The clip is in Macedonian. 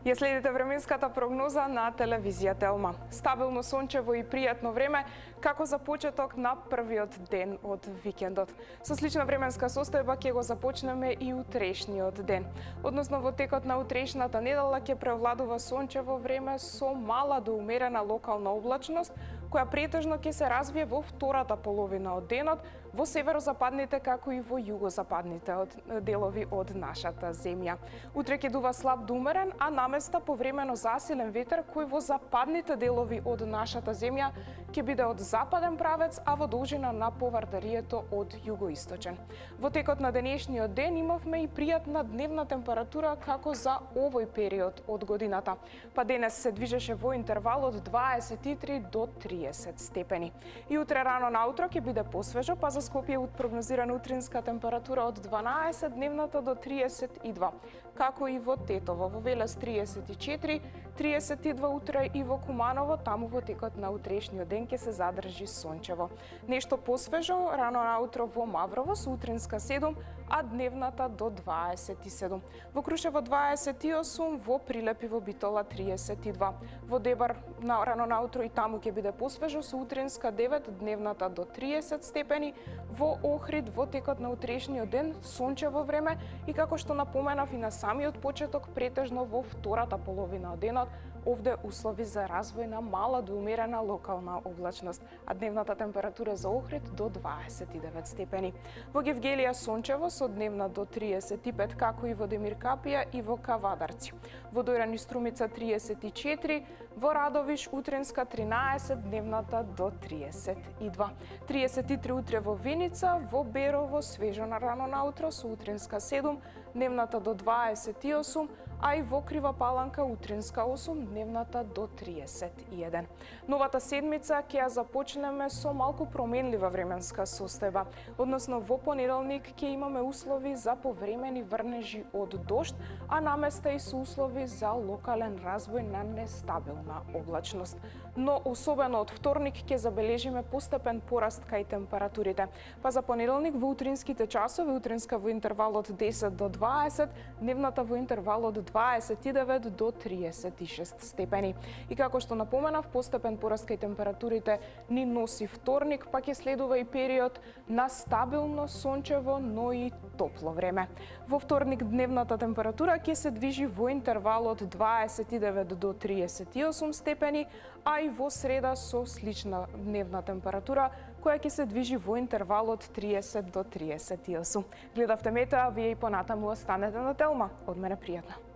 Ја следите временската прогноза на телевизија Телма. Стабилно сончево и пријатно време како за почеток на првиот ден од викендот. Со слична временска состојба ќе го започнеме и утрешниот ден. Односно во текот на утрешната недела ќе превладува сончево време со мала до умерена локална облачност, која претежно ќе се развие во втората половина од денот, во северозападните како и во југозападните делови од нашата земја. Утре ќе дува слаб до умерен, а наместа повремено засилен ветер кој во западните делови од нашата земја ќе биде од западен правец, а во должина на поврдарието од југоисточен. Во текот на денешниот ден имавме и пријатна дневна температура како за овој период од годината, па денес се движеше во интервал од 23 до 30 степени. И утре рано наутро ќе биде посвежо, па за Скопје прогнозирана утринска температура од 12, дневната до 32, како и во Тетово, во Велес 34, 32 утре и во Куманово, таму во текот на утрешниот ден ќе се задржи сончево. Нешто посвежо рано наутро во Маврово со утринска 7, а дневната до 27. Во Крушево 28, во Прилеп и во Битола 32. Во Дебар рано наутро и таму ќе биде посвежо со утринска 9, дневната до 30 степени. Во Охрид во текот на утрешниот ден сончево време и како што напоменав и на самиот почеток претежно во втората половина од денот, овде услови за развој на мала до умерена локална облачност, а дневната температура за Охрид до 29 степени. Во Гевгелија сончево со дневна до 35, како и во Демир Капија и во Кавадарци. Во Дојран и Струмица 34, во Радовиш утринска 13, дневната до 32. 33 утре во Виница, во Берово свежо на рано наутро со утринска 7, дневната до 28, а и во Крива Паланка утринска 8, дневната до 31. Новата седмица ќе ја започнеме со малку променлива временска состојба, односно во понеделник ќе имаме услови за повремени врнежи од дожд, а наместа и со услови за локален развој на нестабилна облачност. Но особено од вторник ќе забележиме постепен пораст кај температурите. Па за понеделник во утринските часови, утринска во интервал од 10 до 20, дневната во интервал од 29 до 36 степени. И како што напоменав, постепен пораст кај температурите ни носи вторник, па ќе следува и период на стабилно сончево, но и топло време. Во вторник дневната температура ќе се движи во интервал од 29 до 38 степени, а и во среда со слична дневна температура која ќе се движи во интервал од 30 до 38. Гледавте Метеа, вие и понатаму останете на Телма. Од мене пријатно.